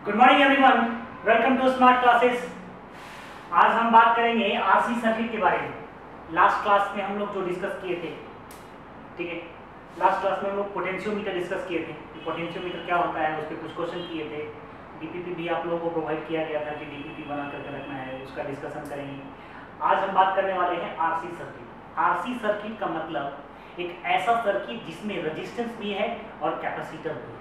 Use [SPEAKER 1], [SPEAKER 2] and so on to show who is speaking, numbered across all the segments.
[SPEAKER 1] Good morning everyone, welcome to smart classes. आज हम बात करेंगे आरसी सर्किट के बारे में। लास्ट क्लास में हम लोग जो डिस्कस किए थे, ठीक है, लास्ट क्लास में हम लोग पोटेंशियोमीटर डिस्कस किए थे। पोटेंशियोमीटर क्या होता है, उस पर कुछ क्वेश्चन किए थे। डीपीपी भी आप लोगों को प्रोवाइड किया गया था कि डीपीपी बना करके रखना है, उसका डिस्कशन करेंगे। आज हम बात करने वाले हैं आरसी सर्किट। आरसी सर्किट का मतलब एक ऐसा सर्किट जिसमें रेजिस्टेंस भी है और कैपेसिटर भी है।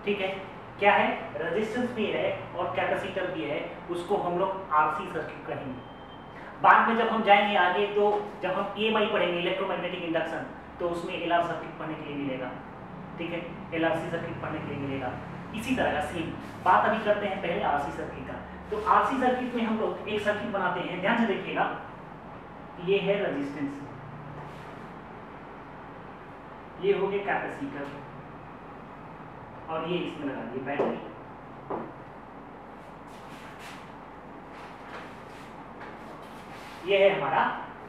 [SPEAKER 1] ठीक है, क्या है, रेजिस्टेंस भी है और कैपेसिटर भी है, उसको हम लोग आरसी सर्किट कहेंगे। बाद में जब हम जाएंगे आगे, तो जब हम ईएमआई पढ़ेंगे, इलेक्ट्रोमैग्नेटिक इंडक्शन, तो उसमें एलआर सर्किट पढ़ने के लिए मिलेगा। ठीक है, एलआरसी सर्किट पढ़ने के लिए मिलेगा। इसी तरह का सेम बात अभी करते हैं पहले आरसी सर्किट का। तो आरसी सर्किट में हम लोग एक सर्किट बनाते हैं, ध्यान से देखिएगा। ये है रेजिस्टेंस, ये हो गया कैपेसिटर, और ये इसमें लगा दिए बैटरी। ये है हमारा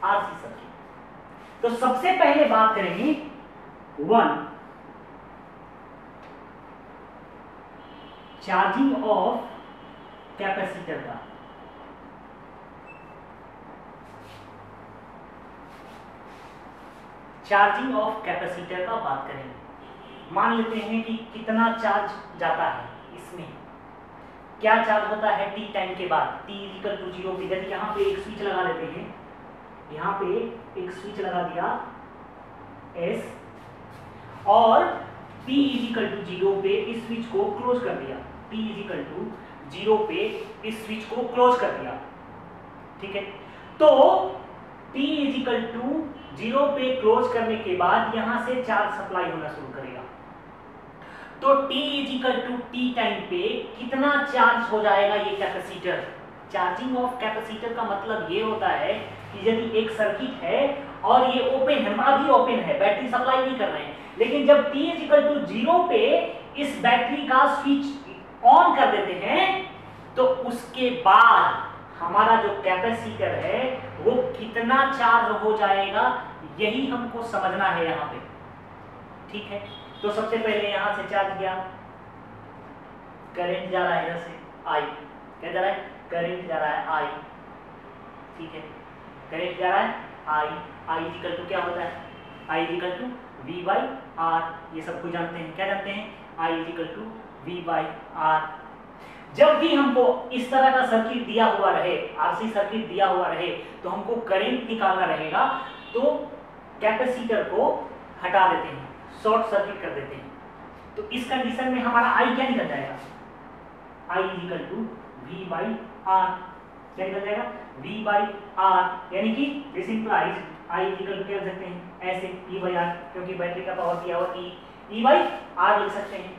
[SPEAKER 1] आरसी सर्किट। तो सबसे पहले बात करेंगे चार्जिंग ऑफ कैपेसिटर का। चार्जिंग ऑफ कैपेसिटर का बात करेंगे। मान लेते हैं कि कितना चार्ज जाता है इसमें, क्या चार्ज होता है टी टाइम के बाद, t इक्वल टू 0 पे। यदि यहाँ पे एक स्विच लगा देते हैं, यहाँ पे एक स्विच लगा दिया S, और t इक्वल टू 0 पे इस स्विच को क्लोज कर दिया। t इक्वल टू 0 पे इस स्विच को क्लोज कर दिया। ठीक है, तो t इक्वल टू 0 पे क्लोज करने के बाद यहां से चार्ज सप्लाई होना शुरू करेगा। तो t equal to T time पे कितना चार्ज हो जाएगा ये कैपेसिटर। चार्जिंग ऑफ कैपेसिटर का मतलब ये होता है कि यदि एक सर्किट है और ये ओपन है, अभी ओपन है, बैटरी सप्लाई नहीं कर रहे हैं, लेकिन जब t इक्वल टू 0 पे इस बैटरी का स्विच ऑन कर देते हैं, तो उसके बाद हमारा जो कैपेसिटर है वो कितना चार्ज हो जाएगा, यही हमको समझना है यहाँ पे। ठीक है, तो सबसे पहले यहां से चार्ज गया, करंट जा रहा है इधर से I, क्या जा रहा है, करंट जा रहा है I। ठीक है, करंट जा रहा है I इक्वल टू क्या होता है, I equal to V by R। ये सब कुछ जानते हैं, क्या जानते हैं, I equal to V by R। जब भी हमको इस तरह का सर्किट दिया हुआ रहे, आरसी सर्किट दिया हुआ रहे, तो हमको करंट निकालना रहेगा, तो कैपेसिटर को हटा देते हैं, शॉर्ट सर्किट कर देते हैं। तो इस कंडीशन में हमारा I क्या निकल जाएगा, I equal to V by R। क्या निकल जाएगा, V बाई R, यानी कि this implies I equal to क्या लिख सकते हैं, ऐसे E बाई R, क्योंकि बैटरी का पावर दिया हुआ E बाई R लिख सकते हैं।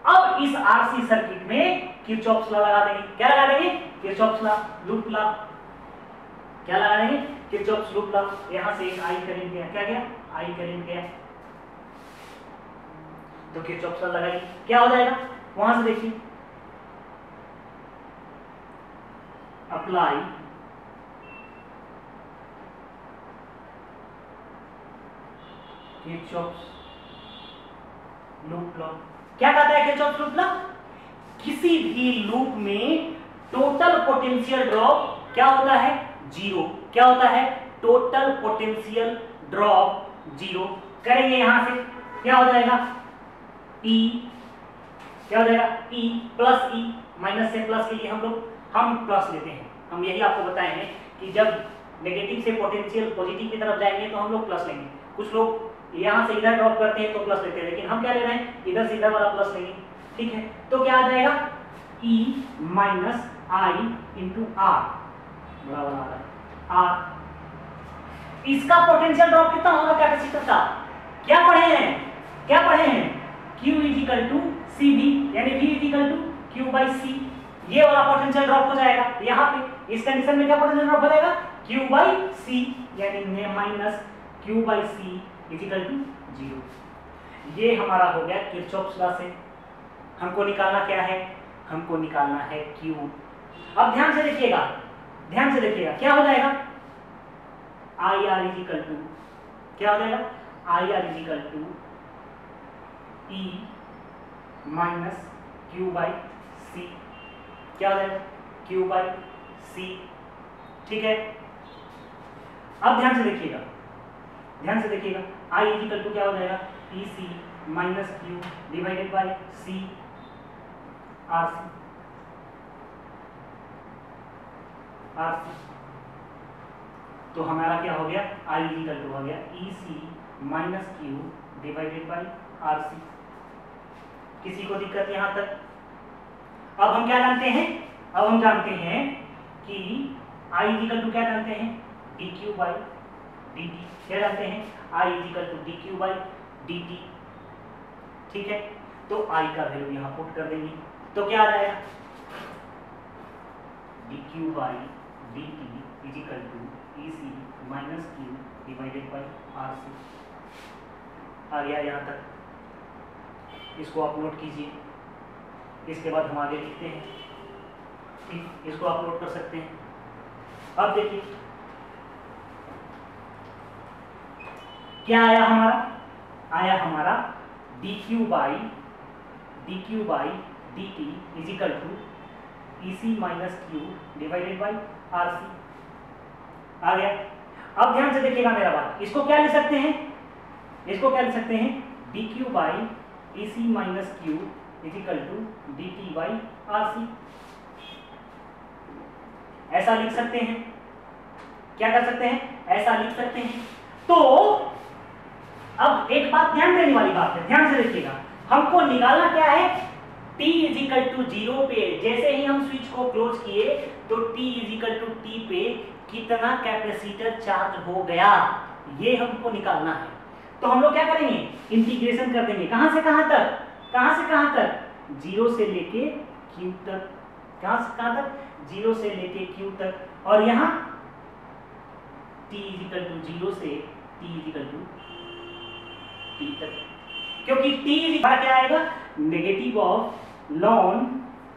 [SPEAKER 1] अब इस आरसी सर्किट में किरचॉफ्स लॉ लगा देंगे। क्या लगा देंगे, किरचॉफ्स लॉ, लूप लॉ। क्या लगा देंगे, किरचॉफ्स लूप लॉ। यहां से एक I करंट गया, क्या गया, I करंट गया, तो किरचॉफ्स लॉ लगाइए, क्या हो जाएगा, वहां से देखिए, अप्लाई किरचॉफ्स लूप लॉ। क्या कहता है किरचॉफ्स लूप लॉ, किसी भी लूप में टोटल पोटेंशियल ड्रॉप क्या होता है, जीरो। क्या होता है, टोटल पोटेंशियल ड्रॉप जीरो। करेंगे यहां से, क्या हो जाएगा, E, क्या हो जाएगा, E प्लस E, माइनस से प्लस के लिए हम प्लस लेते हैं। हम यही आपको बताए हैं कि जब नेगेटिव से पोटेंशियल पॉजिटिव की तरफ जाएंगे तो हम लोग प्लस लेंगे। कुछ लोग यहां से इधर ड्रॉप करते हैं तो प्लस लेते हैं, लेकिन हम क्या ले रहे हैं, इधर से इधर वाला प्लस लेंगे। ठीक है, तो क्या आ जाएगा, E minus I into R, बड़ा वाला आ रहा है R। इसका पोटेंशियल ड्रॉप कितना होगा कैपेसिटर का, क्या पढ़े हैं, Q इक्वल टू CV, यानी V equal to Q by C। ये वाला पोटेंशियल ड्रॉप हो जाएगा यहाँ पे। इस कंडीशन में क्या पोटेंशियल ड्रॉप हो जाएगा, Q बाई C, यानी minus Q by C equal to 0। ये हमारा हो गया किरचॉफ्स लॉ से। हमको निकालना क्या है, हमको निकालना है Q। अब ध्यान से देखिएगा, क्या हो जाएगा, IR इक्वल टू क्या हो जाएगा, IR equal to E minus Q by C, क्या हो जाएगा Q बाई सी। ठीक है, अब ध्यान से देखिएगा, ध्यान से देखिएगा, I इक्वल टू क्या हो जाएगा E C minus Q divided by C R C, R C. तो हमारा क्या हो गया, I इक्वल टू हो गया E C minus Q divided by R C. किसी को दिक्कत यहां तक? अब हम क्या जानते हैं, अब हम जानते हैं कि I इक्वल टू क्या जानते हैं, D Q by D T. क्या जानते हैं, I equal to D Q by D T. ठीक है, तो I का वैल्यू यहां पुट कर देंगे, तो क्या आ जाएगा, D Q by D T is equal to E C minus Q divided by R C. आ गया यहां तक, इसको आप नोट कीजिए, इसके बाद हम आगे लिखते हैं। ठीक, इसको आप नोट कर सकते हैं। अब देखिए क्या आया हमारा, आया हमारा D Q by D T is equal to E C minus Q divided by R C. आ गया। अब ध्यान से देखिएगा मेरा बात, इसको क्या लिख सकते हैं, इसको क्या लिख सकते हैं, D Q by E C minus Q is equal to D T by R C. ऐसा लिख सकते हैं, क्या कर सकते हैं, ऐसा लिख सकते हैं। तो अब एक बात ध्यान देने वाली बात है, ध्यान से देखिएगा, हमको निकालना क्या है, t इज इक्वल टू 0 पे जैसे ही हम स्विच को क्लोज किए तो t is equal to t पे कितना कैपेसिटर चार्ज हो गया, ये हमको निकालना है। तो हम लोग क्या करेंगे, इंटीग्रेशन कर देंगे, कहां से कहां तक, कहां से कहां तक, 0 से लेके q तक, कहां से कहां तक, 0 से लेके q तक, और यहां t इज इक्वल टू 0 से t is equal to t तक, क्योंकि t क्या आएगा, नेगेटिव ऑफ लॉन,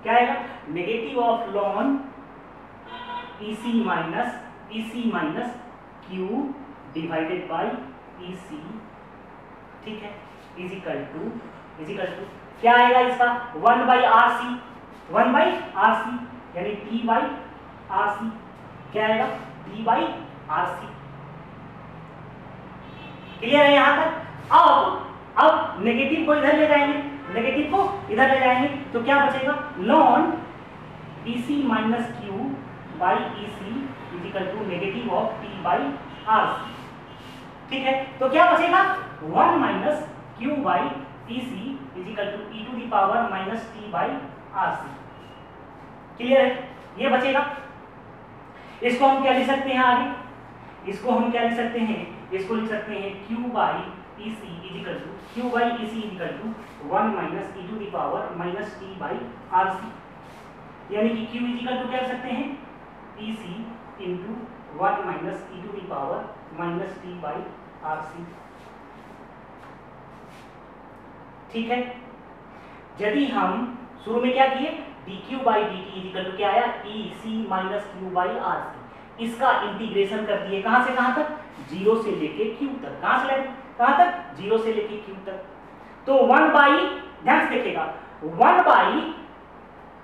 [SPEAKER 1] क्या आएगा, negative of lawn EC minus Q divided by EC। ठीक है, इज इक्वल टू क्या आएगा इसका, 1 by R C, 1 by R C, यानी T बाई आर सी। क्या आएगा, T by R C. Clear है यहां तक? अब नेगेटिव को इधर ले जाएंगे, नेगेटिव को इधर ले जाएंगे, तो क्या बचेगा, ln EC minus Q by EC is equal to negative of T by R C. ठीक है, तो क्या बचेगा, 1 minus Q by EC is equal to e to the power minus T by R C. Clear है, ये बचेगा। इसको हम क्या लिख सकते हैं आगे, इसको हम क्या लिख सकते हैं, इसको लिख सकते हैं Q by EC is equal to Q by EC is equal to 1 minus e to the power minus T by R C. यानी कि Q इज इक्वल टू क्या लिख सकते हैं, EC into 1 minus e to the power minus T by R C. ठीक है, यदि हम शुरू में क्या किए, dq by dt is equal to क्या आया, EC minus Q by R C. इसका इंटीग्रेशन कर दिए, कहां से कहां तक, 0 से लेके Q तक, कहां से लेके कहां तक, 0 से लेके Q तक। तो 1 बाई, ध्यान से देखिएगा, 1 बाई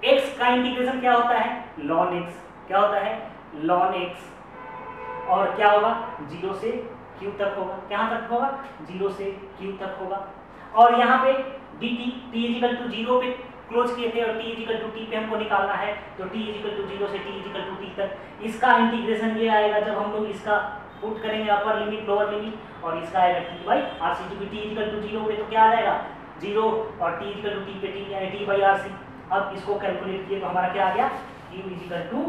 [SPEAKER 1] x का इंटीग्रेशन क्या होता है, ln x। क्या होता है, ln x। और क्या होगा, 0 से Q तक होगा, कहां तक होगा, 0 से Q तक होगा। और यहाँ पे dt, t is equal to 0 पे क्लोज किए थे और t is equal to t पे हमको निकालना है, तो t इज इक्वल टू 0 से t is equal to t तक। इसका इंटीग्रेशन ये आएगा जब हम लोग इसका पुट करेंगे अपर लिमिट लोअर लिमिट, और इसका आएगा t बाई आर सी, क्योंकि t इज इक्वल टू 0 पे तो क्या आ जाएगा, 0, और t is equal to t पे t यानी t बाई आर सी। अब इसको कैलकुलेट किए तो हमारा क्या आ गया, q इज इक्वल टू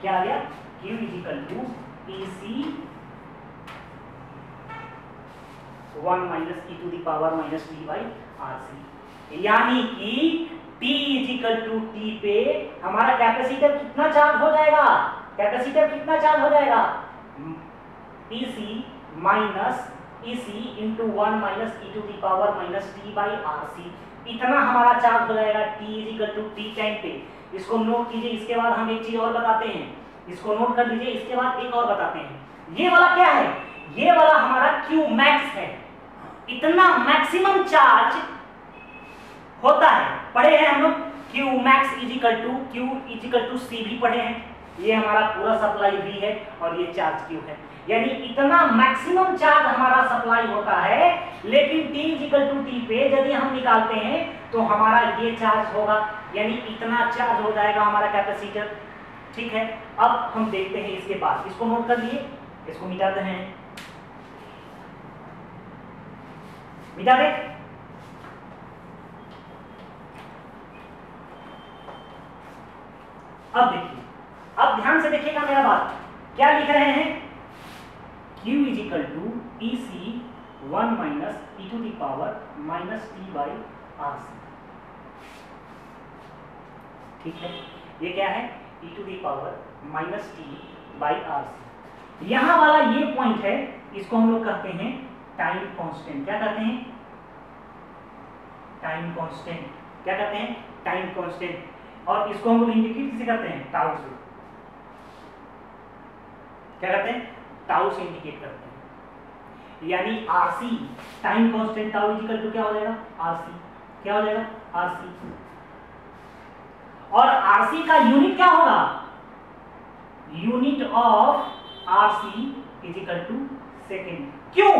[SPEAKER 1] क्या आ गया, q is equal to EC 1 minus e to the power minus T by R C. यानी कि t is equal to t पे हमारा कैपेसिटर कितना चार्ज हो जाएगा, कैपेसिटर कितना चार्ज हो जाएगा, EC minus EC into 1 minus e to the power minus T by R C. इतना हमारा चार्ज हो जाएगा t is equal to t time पे। इसको नोट कीजिए, इसके बाद हम एक चीज और बताते हैं, इसको नोट कर लीजिए, इसके बाद एक और बताते हैं। ये वाला क्या है, ये वाला हमारा Q मैक्स है, इतना मैक्सिमम चार्ज होता है, पढ़े हैं हम लोग क्यू मैक्स इजिकल टू सी भी पढ़े हैं। ये हमारा पूरा सप्लाई V है और ये चार्ज Q है, यानी इतना मैक्सिमम चार्ज हमारा सप्लाई होता है, लेकिन T इजिकल टू T पे यदि हम निकालते हैं तो हमारा ये चार्ज होगा, यानी इतना चार्ज हो जाएगा हमारा कैपेसिटर। ठीक है, अब हम देखते हैं इसके बाद, इसको नोट कर लिए, इसको मिटाते हैं, मिटा दे। अब देखिए, अब ध्यान से देखिएगा मेरा बात, क्या लिख रहे हैं, Q is equal to EC 1 minus e to the power minus t by RC। ठीक है, ये क्या है, e to the power minus t by RC। यहां वाला ये पॉइंट है, इसको हम लोग कहते हैं टाइम कांस्टेंट। क्या कहते हैं, टाइम कांस्टेंट। क्या कहते हैं, टाइम कांस्टेंट। और इसको हम लोग इंडिकेट किसे करते हैं, टाउ से। क्या करते हैं, टाउ से इंडिकेट करते हैं, यानी RC time constant tau equal to क्या हो जाएगा, RC। क्या हो जाएगा, RC। और RC का यूनिट क्या होगा, unit of RC is equal to second. क्यों,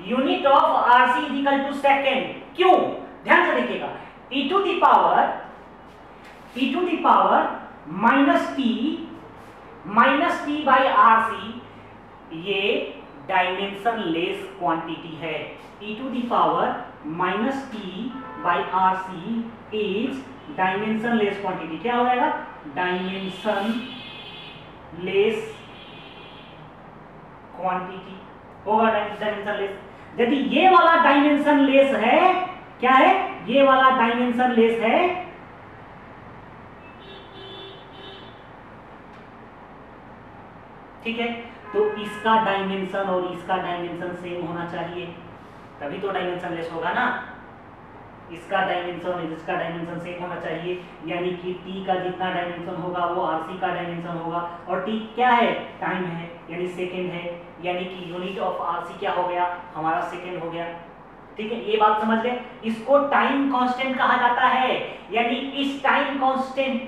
[SPEAKER 1] unit of RC is equal to second, क्यों, ध्यान से देखिएगा, e to the power minus T by RC ये डायमेंशन लेस क्वांटिटी है। e to the power minus T by RC is dimensionless quantity. क्या हो जाएगा, डायमेंशन लेस क्वांटिटी होगा, डायमेंशन लेस। यदि ये वाला डायमेंशन लेस है, क्या है, ये वाला डायमेंशन लेस है, ठीक है, तो इसका डायमेंशन और इसका डायमेंशन सेम होना चाहिए, तभी तो डायमेंशन लेस होगा ना। इसका डायमेंशन और इसका डायमेंशन सेम होना चाहिए, यानी कि t का जितना डायमेंशन होगा वो RC का डायमेंशन होगा। और t क्या है, टाइम है, यानी सेकेंड है, यानी कि यूनिट ऑफ RC क्या हो गया, हमारा सेकेंड हो गया। ठीक है, ये बात समझ गए। इसको टाइम कांस्टेंट कहा जाता है, यानी इस टाइम कांस्टेंट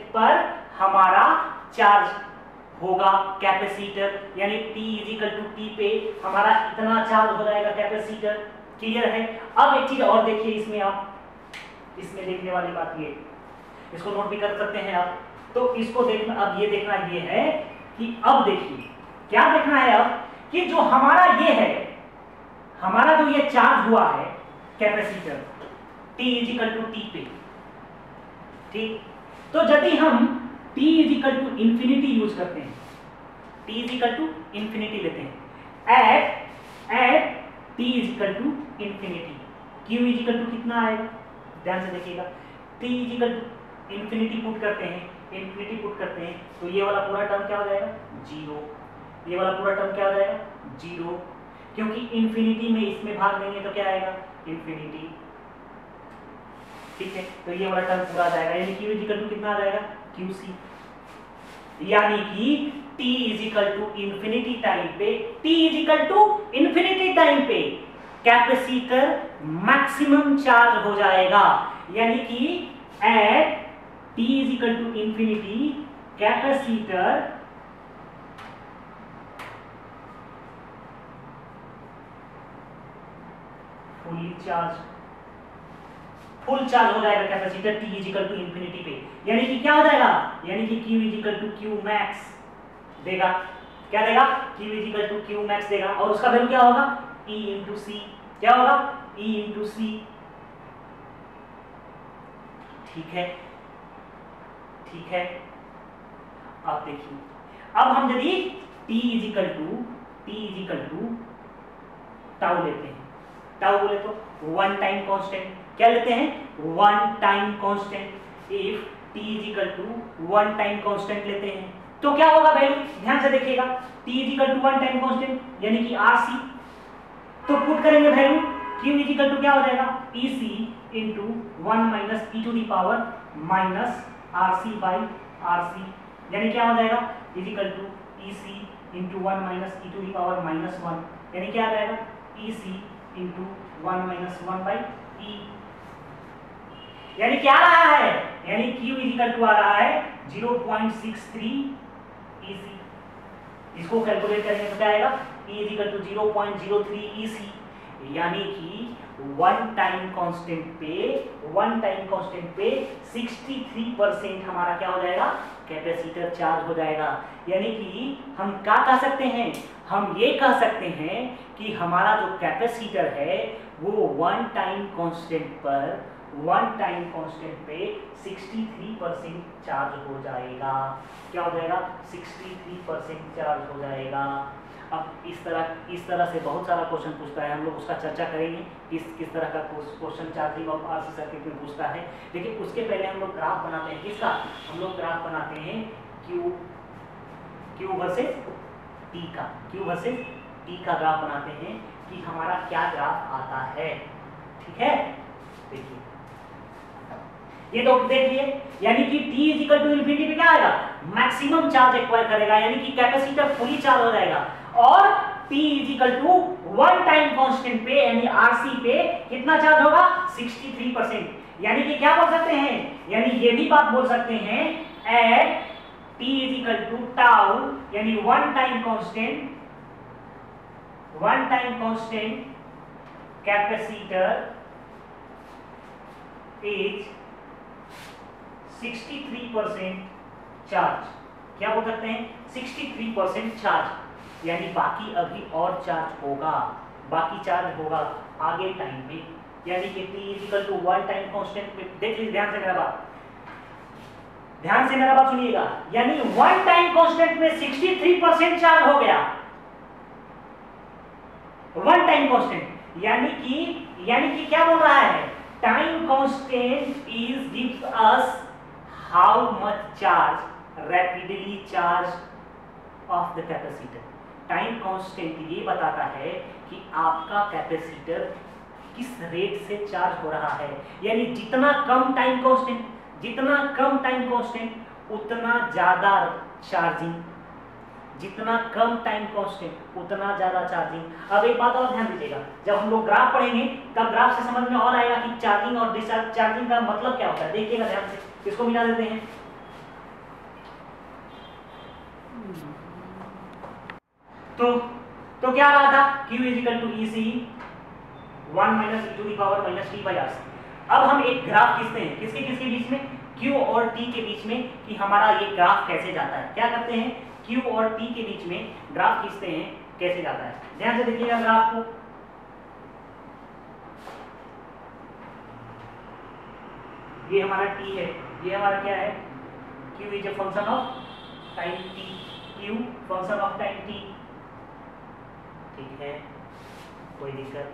[SPEAKER 1] पर हमारा चार्ज होगा कैपेसिटर, यानी T इजिकल टू T पे हमारा इतना चार्ज हो जाएगा कैपेसिटर। क्लियर है। अब एक चीज और देखिए इसमें, आप इसमें देखने वाली बात ये, इसको नोट भी कर सकते हैं आप। तो इसको देखना, अब ये देखना ये है कि अब देखिए क्या देखना है, अब कि जो हमारा ये है, हमारा जो ये चार्ज हुआ है capacitor T is equal to T पे, ठीक, तो यदि हम T is equal to infinity use करते हैं, T इजिकल टू इंफिनिटी लेते हैं, at T is equal to infinity, Q is equal to कितना आएगा, ध्यान से देखिएगा, T is equal to infinity put करते हैं, तो ये वाला पूरा टर्म क्या हो जाएगा, जीरो। ये वाला पूरा टर्म क्या हो जाएगा, जीरो, क्योंकि इंफिनिटी में इसमें भाग देंगे तो क्या आएगा, इंफिनिटी। ठीक है, तो ये वाला टर्म पूरा आ जाएगा, यानी Q इजिकल टू कितना आ जाएगा, QC। यानी कि T is equal to infinity time पे, T is equal to infinity time पे कैपेसिटर मैक्सिमम चार्ज हो जाएगा, यानी कि at T is equal to infinity capacitor full charge हो जाएगा capacitor T is equal to infinity पे, यानी कि क्या हो जाएगा, यानी कि Q is equal to Q max देगा। क्या देगा, Q is equal to Q max देगा, और उसका वैल्यू क्या होगा, E इंटू सी। क्या होगा, E इंटू सी। ठीक है, ठीक है। अब देखिए, अब हम यदि T इजिकल टू टाउ लेते हैं, टाउ बोले तो वन टाइम कांस्टेंट, क्या लेते हैं, one time constant. If T is equal to one time constant लेते हैं तो क्या होगा वैल्यू, ध्यान से देखिएगा, T is equal to one time constant यानी कि RC, तो पुट करेंगे वैल्यू, Q इजिकल टू क्या हो जाएगा, EC into one minus e to the power minus RC by RC, यानी क्या हो जाएगा, equal to EC into one minus e to the power minus one, यानी क्या आ जाएगा, EC into one minus one by E। यानी क्या आ रहा है, यानी Q इक्वल टू आ रहा है 0.63 EC। इसको कैलकुलेट करेंगे तो क्या आएगा, E इक्वल टू 0.03 EC, यानी कि वन टाइम कांस्टेंट पे 63% हमारा क्या हो जाएगा, कैपेसिटर चार्ज हो जाएगा। यानी कि हम क्या कह सकते हैं, हम ये कह सकते हैं कि हमारा जो कैपेसिटर है वो वन टाइम कांस्टेंट पे 63% चार्ज हो जाएगा। क्या हो जाएगा, 63% चार्ज हो जाएगा। अब इस तरह से बहुत सारा क्वेश्चन पूछता है, हम लोग उसका चर्चा करेंगे किस तरह का question charging of RC circuit में पूछता है। लेकिन उसके पहले हम लोग ग्राफ बनाते हैं, किसका, हम लोग ग्राफ बनाते हैं Q वर्सेस T का ग्राफ बनाते हैं कि हमारा क्या ग्राफ आता है। ठीक है, देखिए ये तो देखिए, यानी कि T इक्वल टू इन्फिनिटी पे क्या आएगा, मैक्सिमम चार्ज एक्वायर करेगा, यानी कि कैपेसिटर फुली चार्ज हो जाएगा। और P equal to one time constant पे यानी RC पे कितना चार्ज होगा, 63%। यानी कि क्या बोल सकते हैं, यानी ये भी बात बोल सकते हैं at T equal to tau, यानी one time constant capacitor is 63% charge. क्या बोल सकते हैं, 63% चार्ज, यानी बाकी अभी और चार्ज होगा आगे टाइम में। यानी कि T equal to one time constant में, देख लीजिए ध्यान से मेरा बात सुनिएगा, यानी वन टाइम कांस्टेंट में 63% चार्ज हो गया, वन टाइम कांस्टेंट, यानी कि क्या बोल रहा है, time constant is gives us how much charge rapidly charge of the capacitor. Time constant ये बताता है कि आपका कैपेसिटर किस रेट से चार्ज हो रहा है, यानी जितना कम टाइम कांस्टेंट उतना ज्यादा चार्जिंग, जितना कम टाइम कांस्टेंट उतना ज्यादा चार्जिंग। अब एक बात और ध्यान दीजिएगा, जब हम लोग ग्राफ पढ़ेंगे तब ग्राफ से समझ में और आएगा कि चार्जिंग और डिस्चार्जिंग का मतलब क्या होता है। देखिएगा ध्यान से, इसको मिला देते हैं। तो क्या रहा था, Q equal to EC 1 minus e to the power minus t by RC। अब हम एक ग्राफ खींचते हैं, किसके बीच में, Q और T के बीच में, कि हमारा ये ग्राफ कैसे जाता है। क्या करते हैं, Q और T के बीच में ग्राफ खींचते हैं, कैसे जाता है। ध्यान से देखिएगा ग्राफ को, ये हमारा T है, ये हमारा क्या है, Q is a function of time T, Q function of time T। ठीक है, कोई दिक्कत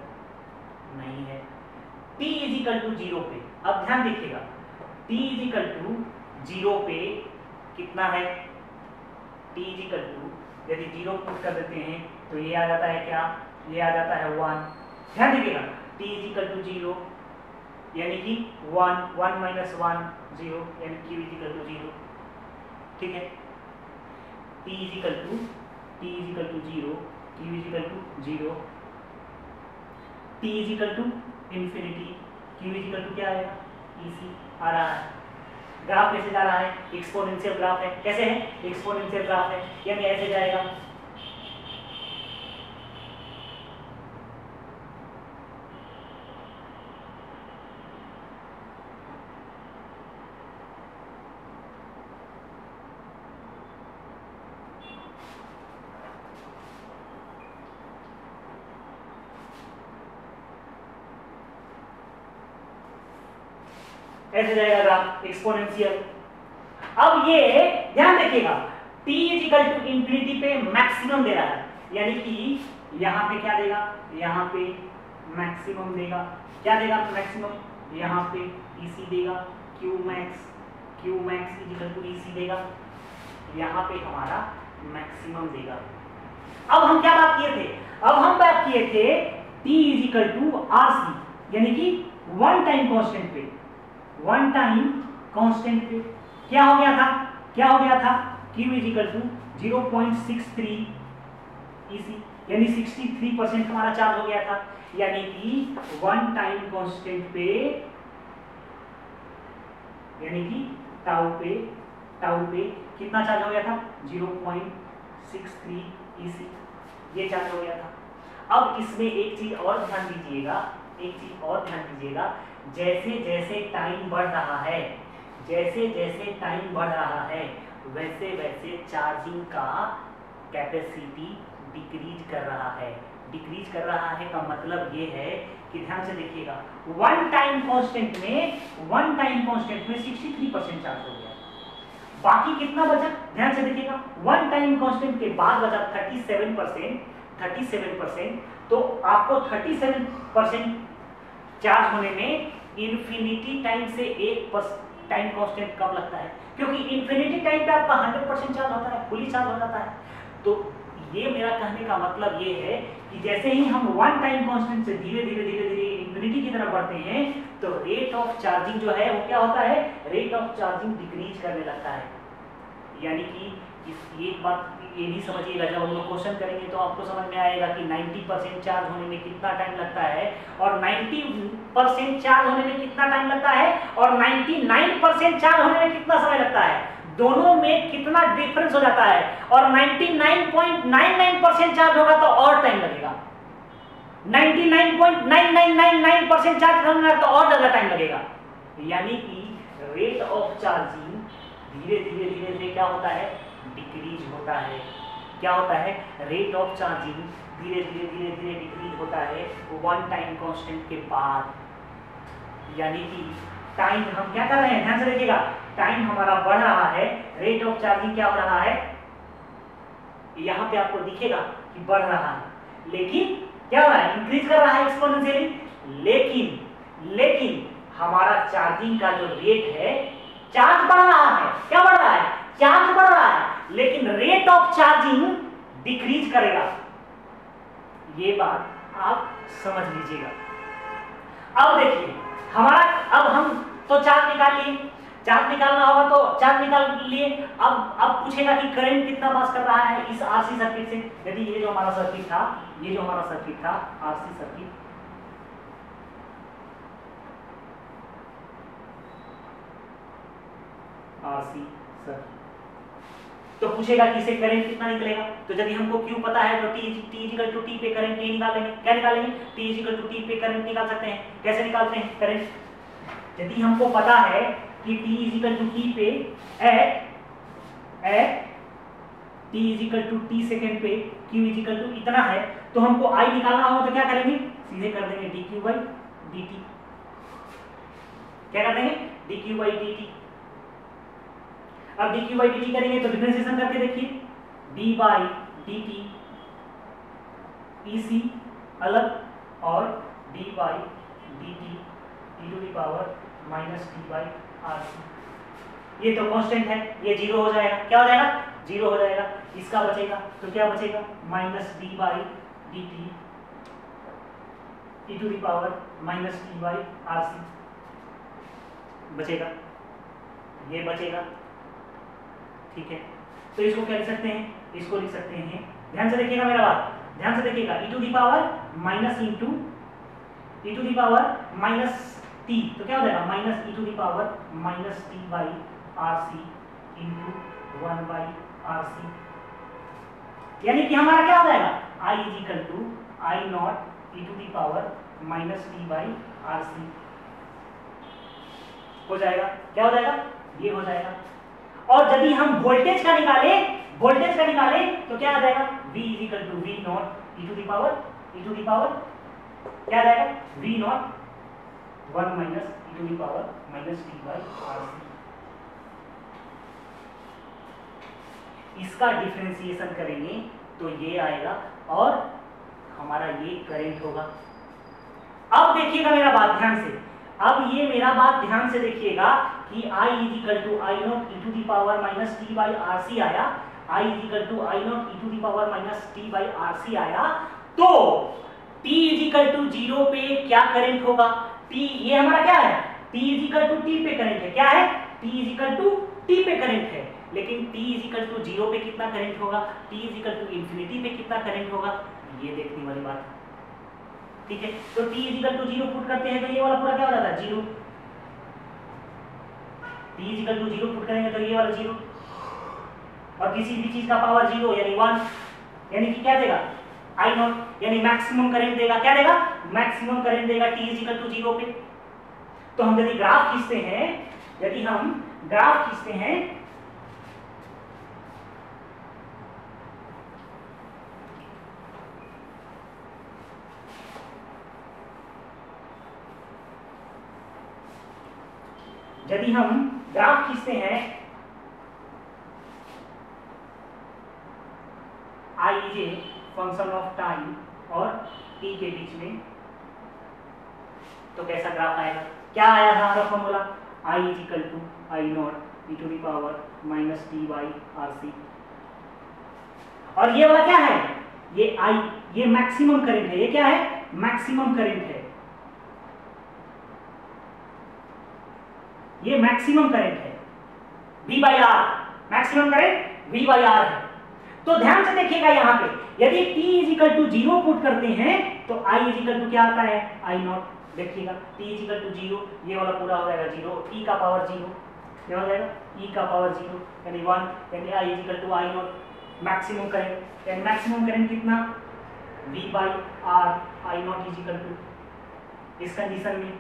[SPEAKER 1] नहीं है। T इज इक्वल टू 0 पे, अब ध्यान देखिएगा, T इज इक्वल टू 0 पे कितना है, T इज इक्वल टू, यदि 0 पुट कर देते हैं तो ये आ जाता है क्या, ये आ जाता है 1। ध्यान देखिएगा, T इज इक्वल टू 0 यानी कि 1 माइनस 1 0, यानी Q इज इक्वल टू 0। ठीक है, T is equal to 0, Q is equal to 0, T is equal to infinity, Q is equal to क्या आएगा, EC आ रहा है। ग्राफ कैसे जा रहा है, एक्सपोनेंशियल ग्राफ है। कैसे है, एक्सपोनेंशियल ग्राफ है, यानी ऐसे जाएगा। ऐसे जाएगा ग्राफ एक्सपोनेंशियल। अब ये ध्यान देखिएगा, T is equal to infinity पे मैक्सिमम दे रहा है, यानी कि यहाँ पे क्या देगा, यहाँ पे मैक्सिमम देगा। क्या देगा मैक्सिमम, यहाँ पे EC देगा, Q max is equal to EC देगा, यहाँ पे हमारा मैक्सिमम देगा। अब हम क्या बात किए थे, अब हम बात किए थे T is equal to RC, यानी कि वन टाइम कांस्टेंट पे, वन टाइम कांस्टेंट पे क्या हो गया था, Q is equal to 0.63 EC, यानी 63% हमारा चार्ज हो गया था। यानी कि वन टाइम कांस्टेंट पे यानी कि टाउ पे कितना चार्ज हो गया था 0.63 EC, ये चार्ज हो गया था। अब इसमें एक चीज और ध्यान दीजिएगा, जैसे जैसे टाइम बढ़ रहा है, वैसे वैसे चार्जिंग का कैपेसिटी डिक्रीज कर रहा है का मतलब ये है कि ध्यान से देखिएगा, वन टाइम कांस्टेंट में 63% चार्ज हो गया, बाकी कितना बचा ध्यान से देखिएगा, वन टाइम कांस्टेंट के बाद बचा 37%, तो आपको 37% चार्ज होने में इंफिनिटी टाइम से 1 टाइम कांस्टेंट कम लगता है, क्योंकि इंफिनिटी टाइम पे आपका 100% चार्ज होता है, फुली चार्ज हो जाता है। तो ये मेरा कहने का मतलब ये है कि जैसे ही हम वन टाइम कांस्टेंट से धीरे धीरे इंफिनिटी की तरफ बढ़ते हैं, तो रेट ऑफ चार्जिंग जो है वो क्या होता है, रेट ऑफ चार्जिंग डिक्रीज करने लगता है। यानी कि एक बात ये भी समझिएगा, जब हम लोग क्वेश्चन करेंगे तो आपको समझ में आएगा कि 90% चार्ज होने में कितना टाइम लगता है, और 90% चार्ज होने में कितना टाइम लगता है, और 99% चार्ज होने में कितना समय लगता है, दोनों में कितना डिफरेंस हो जाता है। और 99.99% चार्ज होगा तो और टाइम लगेगा, 99.9999% चार्ज होगा तो और ज्यादा टाइम लगेगा। यानी कि रेट ऑफ चार्जिंग धीरे धीरे क्या होता है, डिक्रीज होता है। क्या होता है, रेट ऑफ चार्जिंग धीरे धीरे डिक्रीज होता है वन टाइम कांस्टेंट के बाद। यानी कि टाइम हम क्या कर रहे हैं, ध्यान से देखिएगा, टाइम हमारा बढ़ रहा है, रेट ऑफ चार्जिंग क्या हो रहा है, यहां पे आपको दिखेगा कि बढ़ रहा है, लेकिन क्या हो रहा है, इंक्रीज कर रहा है एक्सपोनेंशियली। लेकिन हमारा चार्जिंग का जो रेट है, चार्ज बढ़ रहा है, क्या बढ़ रहा है, चार्ज बढ़ रहा है, लेकिन रेट ऑफ चार्जिंग डिक्रीज करेगा। ये बात आप समझ लीजिएगा। अब देखिए हमारा, अब हम तो चार्ज निकाल लिए, चार्ज निकालना होगा तो चार्ज निकाल लिए। अब पूछेगा कि करंट कितना पास कर रहा है इस आरसी सर्किट से। यदि ये जो हमारा सर्किट था, आरसी सर्किट, तो पूछेगा कि इसे करंट कितना निकलेगा। तो यदि हमको क्यू पता है तो T पे करंट T निकालेंगे। क्या निकालेंगे, T पे करंट निकाल सकते हैं। कैसे निकालते हैं करंट, यदि हमको पता है कि T पे T सेकेंड पे Q इतना है, तो हमको I निकालना होगा तो क्या करेंगे, सीधे कर देंगे dQ/dt। क्या कर देंगे, dQ/dt। अब dQ/dt करेंगे तो डिफरेंशिएशन करके देखिए, d/dt EC अलग और d/dt e⁻t/RC, ये तो कांस्टेंट है, ये जीरो हो जाएगा। क्या हो जाएगा, जीरो हो जाएगा। इसका बचेगा तो क्या बचेगा, -d/dt e⁻t/RC बचेगा, ये बचेगा। ठीक है, तो इसको क्या लिख सकते हैं, इसको लिख सकते हैं, ध्यान से देखिएगा मेरा बात, ध्यान से देखिएगा, e⁻ t, तो क्या हो जाएगा, -e⁻t/RC × 1/RC। यानी कि हमारा क्या हो जाएगा, I = I0 e⁻t/RC हो जाएगा। क्या हो जाएगा, ये हो जाएगा। और यदि हम वोल्टेज का निकालें तो क्या आ जाएगा, V = V0 क्या आ जाएगा, V0 1 - e⁻t/RC। इसका डिफरेंशिएशन करेंगे तो ये आएगा और हमारा ये करंट होगा। अब देखिएगा मेरा बात ध्यान से, अब ये मेरा बात ध्यान से देखिएगा कि I = I0 e⁻t/RC आया, I = I0 e⁻t/RC आया, तो T = 0 पे क्या करंट होगा, T ये हमारा क्या है, T = T पे करंट है। क्या है, T = T पे करंट है, लेकिन T = 0 पे कितना करंट होगा, T = इंफिनिटी पे कितना करंट होगा, ये देखने वाली बात है। ठीक है, तो T = 0 पुट करते हैं तो ये वाला पूरा क्या हो जाता है, 0। T t equal to 0 put करेंगे तो ये वाला 0, और किसी भी चीज का पावर 0 यानी 1, यानी कि क्या देगा आई नॉट, यानी मैक्सिमम करंट देगा। क्या देगा? मैक्सिमम करंट देगा t इक्वल टू 0 पे। तो हम यदि ग्राफ खींचते हैं, यदि हम ग्राफ खींचते हैं, यदि हम ग्राफ खींचते हैं आई जे फंक्शन ऑफ टाइम और t के बीच में, तो कैसा ग्राफ आएगा? क्या आया था हमारा formula? I is equal to I naught E to the power minus T by R C. और ये वाला क्या है? ये आई, ये मैक्सिमम करंट है। ये क्या है? मैक्सिमम करंट है। ये मैक्सिमम करंट है, V by R, maximum current V by R है। तो ध्यान से देखिएगा यहाँ पे, यदि t is equal to 0 put करते हैं तो I इज इक्वल टू क्या आता है? आई नॉट। देखिएगा t इज इक्वल टू 0, ये वाला पूरा हो जाएगा 0, e का पावर 0, क्या हो जाएगा? e का पावर 0 यानी 1, यानी I is equal to I naught maximum current. यानी मैक्सिमम करंट कितना? V by R, I naught is equal to इस कंडीशन में।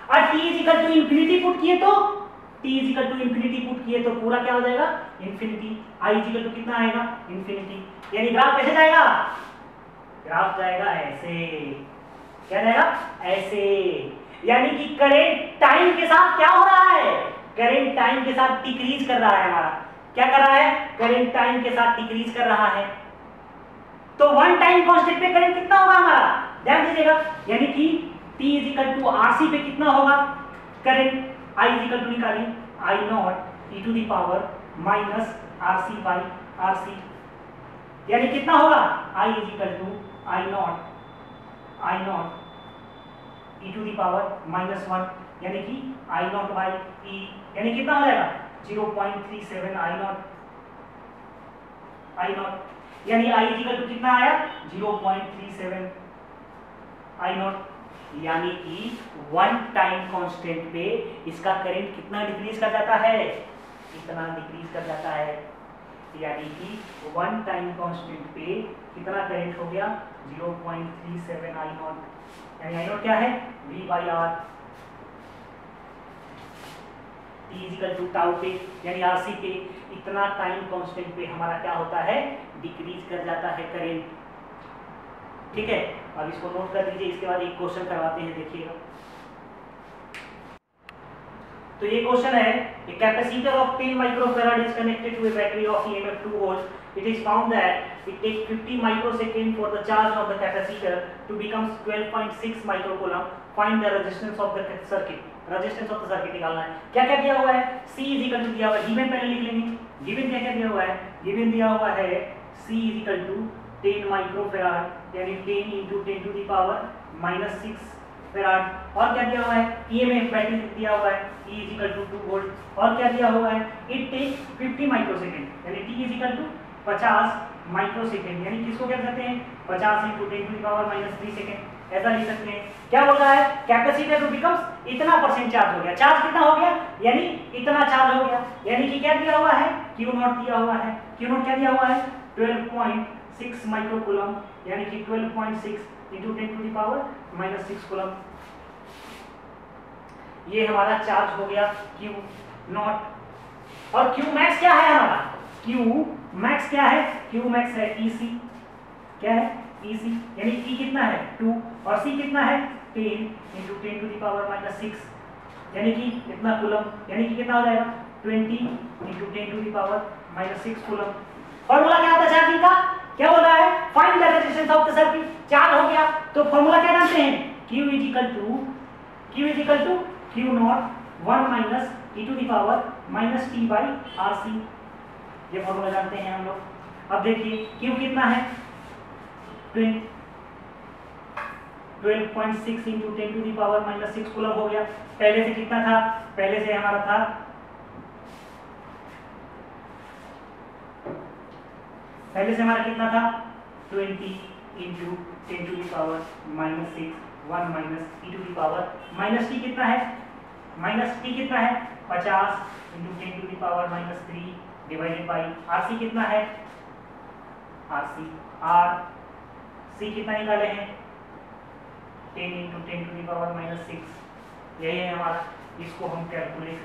[SPEAKER 1] और t is equal to infinity put किए तो, t is equal to infinity put किए तो पूरा क्या हो जाएगा? Infinity. I is equal to कितना आएगा? इंफिनिटी। यानी ग्राफ कैसे जाएगा? ग्राफ जाएगा ऐसे। क्या जाएगा? ऐसे। यानी कि करंट टाइम के साथ क्या हो रहा है? करंट टाइम के साथ डिक्रीज कर रहा है हमारा। क्या कर रहा है? करंट टाइम के साथ डिक्रीज कर रहा है। तो वन टाइम कांस्टेंट पे करंट कितना होगा हमारा? ध्यान दीजिएगा, यानी कि t is equal to RC पे कितना होगा current? I is equal to निकालिए I naught E to the power minus RC by RC, यानी कितना होगा? I is equal to I naught E to the power minus 1, यानी कि आई not by E, यानी कितना हो जाएगा? 0.37 आई नॉट, यानी I इज इक्वल टू कितना आया? 0.37 आई नॉट। यानी कि वन टाइम कांस्टेंट पे इसका करंट कितना डिक्रीज कर जाता है? इतना डिक्रीज कर जाता है। यानी कि वन टाइम कांस्टेंट पे कितना करंट हो गया? 0.37 आई नॉट। यानी आई नॉट क्या है? V by R. t equal to tau पे यानी RC पे इतना टाइम कांस्टेंट पे हमारा क्या होता है? डिक्रीज कर जाता है करंट। ठीक है, अब इसको नोट कर लीजिए। इसके बाद एक क्वेश्चन करवाते हैं, देखिएगा। तो ये क्वेश्चन है, a capacitor of 10 microfarad is connected to a battery of EMF 2 volts. It is found that it takes 50 microseconds for the charge of the capacitor to become 12.6 microcoulomb. Find the resistance of the circuit. Resistance of the circuit निकालना है। क्या क्या दिया हुआ है? C is equal to दिया हुआ है, गिवन पहले लिख लेंगे। गिवन क्या क्या दिया हुआ है? गिवन दिया हुआ है C is equal to 10 microfarad, यानी 10 into 10 to the power minus 6 farad. और क्या दिया हुआ है? EMF बैटरी दिया हुआ है, E is equal to 2 volt. और क्या दिया हुआ है? इट टेक 50 माइक्रोसेकंड, यानी T is equal to 50 microsecond, यानी किसको क्या कहते हैं? 50 into 10 to the power minus 3 second, ऐसा लिख सकते हैं। क्या बोल रहा है? कैपेसिटर टू बिकम्स इतना परसेंट चार्ज हो गया। चार्ज कितना हो गया? यानी इतना चार्ज हो गया। यानी कि क्या दिया हुआ है? Q नॉट दिया हुआ है। Q नॉट क्या दिया हुआ है? 12.6 माइक्रोकूलम, यानी कि 12.6 into 10 to the power minus 6 coulomb. ये हमारा चार्ज हो गया Q नॉट। और Q मैक्स क्या है हमारा? Q मैक्स क्या है? Q मैक्स है EC। क्या है? EC, यानी E कितना है? 2, और C कितना है? 10 into 10 to the power minus 6, यानी कि इतना कूलम, यानी कि कितना हो जाएगा? 20 into 10 to the power minus 6 coulomb. Formula क्या होता है चार्जिंग का? क्या बोल रहा है? Find the resistance of the circuit. Charge हो गया तो फॉर्मूला क्या जानते हैं? Q is equal to Q naught 1 minus e to the power minus t by RC। ये फॉर्मूला जानते हैं हम लोग। अब देखिए Q कितना है? 12.6 into 10 to the power minus 6 coulomb हो गया। पहले से कितना था? पहले से हमारा था कितना था? 20 into 10 to the power minus 6, 1 minus e to the power minus t कितना है? माइनस टी कितना है 50 into 10 to the power minus 3 divided by RC कितना है आरसी आर सी कितना निकाले हैं 10 into 10 to the power minus 6 यही है हमारा। इसको हम कैलकुलेट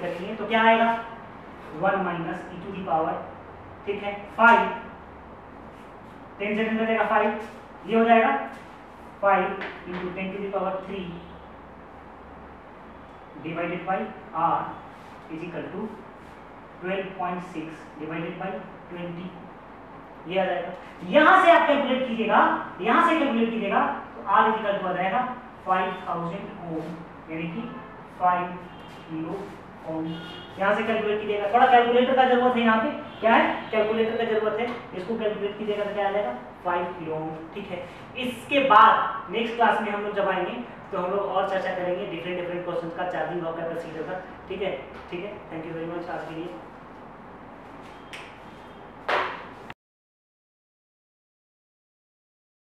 [SPEAKER 1] करेंगे तो क्या आएगा 1 minus e to the power ठीक है 5 10 से 10 कटेगा 5 ये हो जाएगा 5 into 10 to the power 3 divided by R is equal to 12.6 divided by 20 ये आ जाएगा। यहां से आप कैलकुलेट कीजिएगा तो आर इज इक्वल टू आ जाएगा 5000 ओम यानी कि 5 किलो ओम। यहाँ से कैलकुलेट कीजिएगा, थोड़ा कैलकुलेटर का जरूरत है। यहाँ पे क्या है कैलकुलेटर का जरूरत है, इसको कैलकुलेट कीजिएगा तो क्या आ जाएगा 5 किलो ओम ठीक है। इसके बाद नेक्स्ट क्लास में हम लोग जब आएंगे तो हम लोग और चर्चा करेंगे डिफरेंट क्वेश्चन का चार्जिंग लॉ कैपेसिटर का ठीक है। थैंक यू वेरी मच आज के लिए।